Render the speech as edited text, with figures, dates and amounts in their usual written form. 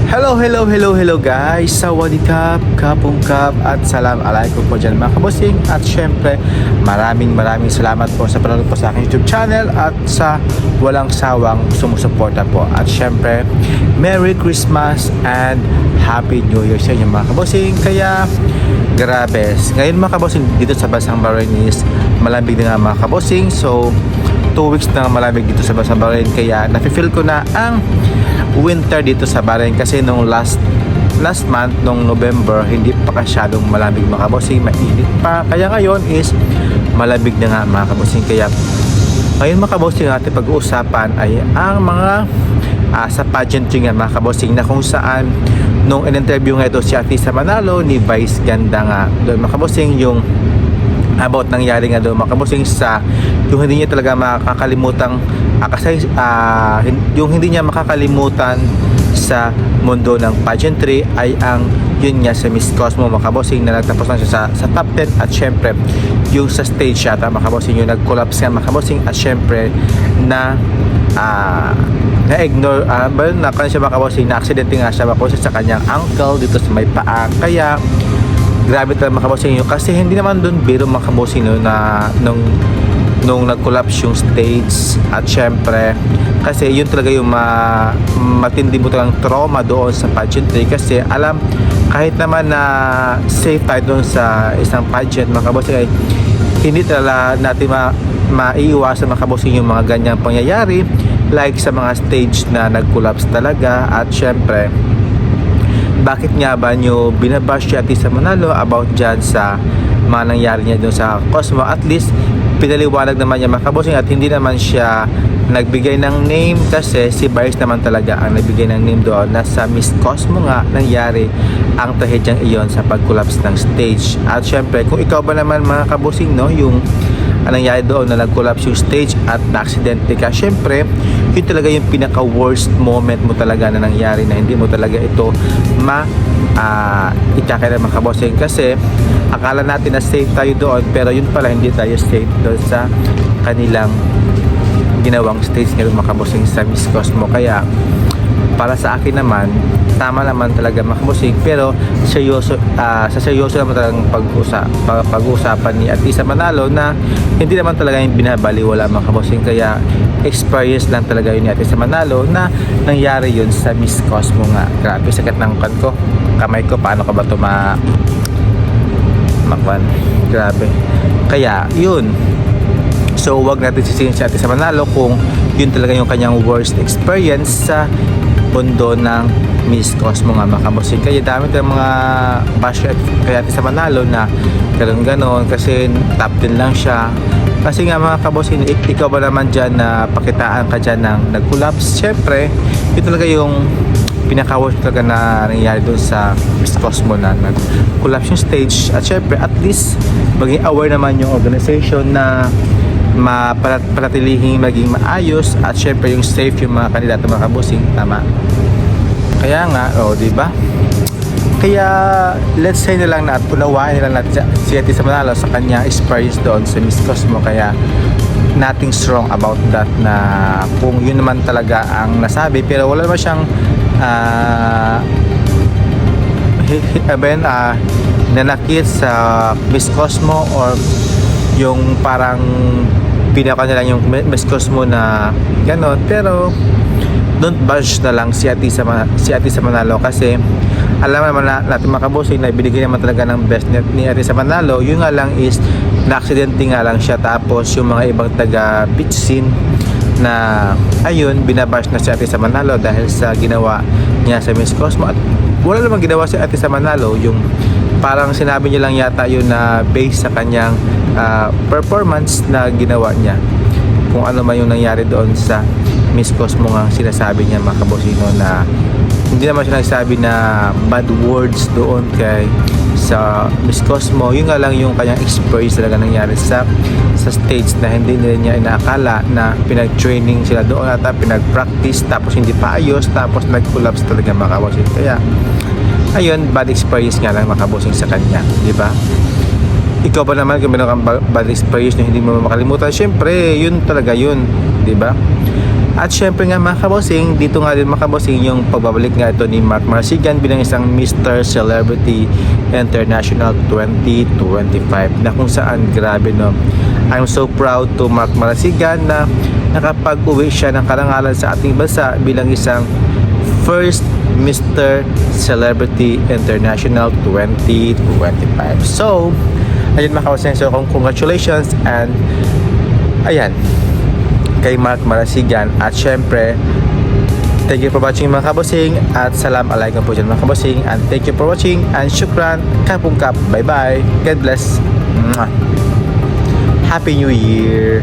Hello guys! Sawadikap, kapungkap at salam alaikum po dyan mga kabosing. At syempre, maraming salamat po sa panonood po sa aking YouTube channel at sa walang sawang sumusuporta po. At syempre, Merry Christmas and Happy New Year sa inyo mga kabosing. Kaya, grabe. Ngayon mga kabosing, dito sa bansang Bahrain is malamig na nga mga kabosing. So, 2 weeks na malamig dito sa bansang Bahrain. Kaya, nafe-feel ko na ang winter dito sa Bahrain kasi nung last month, nung November, hindi pa masyadong malamig mga kabosing, mainit pa. Kaya ngayon is malamig na nga mga kabosing. Kaya ngayon mga kabosing, ating pag-uusapan ay ang mga sa pageantry nga mga kabosing, na kung saan nung in-interview nga ito si Atisa Manalo ni Vice Ganda nga doon mga kabosing, yung about nangyari nga doon mga kabosing sa yung hindi niya talaga makakalimutang kasi yung hindi niya makakalimutan sa mundo ng pageantry ay ang yun nga sa Miss Cosmo mga kabosing, na nagtapos lang siya sa top 10. At syempre yung sa stage yata mga kabosing, yung nag-collapse nga mga kabosing, at syempre na na-ignore na kanya siya mga kabosing, na aksidente nga siya mga kabosing sa kanyang ankle dito sa may paa. Kaya grabe talaga mga kabosing yun, kasi hindi naman doon biro mga kabosing no, na nung nag-collapse yung stage. At syempre kasi yun talaga yung matindi mo talagang trauma doon sa pageantry, kasi alam kahit naman na safe tayo doon sa isang pageant mga kabosing, ay hindi talaga natin maiiwasan mga kabosing yung mga ganyang pangyayari like sa mga stage na nag-collapse talaga. At syempre, bakit nga ba nyo binabash si Atisa Manalo about dyan sa mga nangyari niya doon sa Cosmo? At least pinaliwanag naman niya mga kabosing, at hindi naman siya nagbigay ng name, kasi si Vice naman talaga ang nagbigay ng name doon, na sa Miss Cosmo nga nangyari ang trahedyang iyon sa pag-collapse ng stage. At syempre, kung ikaw ba naman mga kabosing no, yung nangyari doon na nag-collapse yung stage at na-aksidente ka, syempre yun talaga yung pinaka worst moment mo talaga na nangyari, na hindi mo talaga ito ikakaya mga kabosing, kasi akala natin na safe tayo doon, pero yun pala hindi tayo safe doon sa kanilang ginawang stage ngayon mga kabosing sa Miss Cosmo. Kaya para sa akin naman, tama naman talaga mga kabosing, pero seryoso, sa seryoso naman talagang pag-uusapan ni Atisa Manalo, na hindi naman talaga yung binabaliwala mga kabosing. Kaya experience lang talaga yun ni Atisa Manalo na nangyari yun sa Miss Cosmo nga. Grabe, sakit ng kamay ko, paano ka ba ito makwan, grabe. Kaya yun, so wag natin sisihin si Atisa Manalo kung yun talaga yung kanyang worst experience sa mundo ng Miss Cosmo nga mga kabosing. Kaya dami tayong mga bash kay Atisa Manalo na ganon kasi top 10 lang siya. Kasi nga mga kabosing, ikaw ba naman dyan na pakitaan ka dyan ng nag-collapse? Syempre yun talaga yung pinaka-worst talaga na nangyayari doon sa Miss Cosmo, na nag-collapse yung stage. At syempre at least maging aware naman yung organization na panatilihing maging maayos, at syempre yung safe yung mga kandidato mga kabosing. Tama, kaya nga di ba? Kaya let's say na lang na at unawain na lang natin si Atisa Manalo sa kanya experience doon sa Miss Cosmo. Kaya nothing strong about that, na kung yun naman talaga ang nasabi, pero wala naman siyang nanakit sa Miss Cosmo, or yung parang pinaka na lang yung Miss Cosmo na gano'n. Pero don't bash na lang si Atisa Manalo, kasi alam naman natin mga kabosing na binigay naman talaga ng best net ni Atisa Manalo. Yun nga lang is na-aksidente nga lang siya, tapos yung mga ibang taga beach scene na ayun, binabash na si Atisa Manalo dahil sa ginawa niya sa Miss Cosmo. At wala namang ginawa si Atisa Manalo, yung parang sinabi niya lang yata yun na based sa kanyang performance na ginawa niya, kung ano man yung nangyari doon sa Miss Cosmo nga sinasabi niya mga kabosino, na hindi naman siya nagsabi na bad words doon kay sa Miss Cosmo. Yun nga lang yung kanyang experience talaga nangyari sa stage, na hindi nila niya inaakala na pinag-training sila doon at pinag-practice, tapos hindi pa ayos, tapos nag-collapse talaga mga kabosing. Kaya ayun, bad experience nga lang mga kabosing sa kanya, di ba? Ikaw ba naman kung meron kang bad experience na hindi mo makalimutan, syempre yun talaga yun, di ba? At syempre nga mga kabosing, dito nga din mga kabosing yung pagbabalik nga ito ni Mark Marasigan bilang isang Mr. Celebrity International 2025 na kung saan grabe no. I'm so proud to Mark Marasigan na nakapag-uwi siya ng karangalan sa ating bansa bilang isang first Mr. Celebrity International 2025. So, ayun mga kabosing, so congratulations and ayan kay Mark Marasigan. At syempre, thank you for watching mga kabosing at salam alaikum po dyan mga kabosing, and thank you for watching and syukran kapong kap. Bye bye, God bless. Mwah. Happy New Year.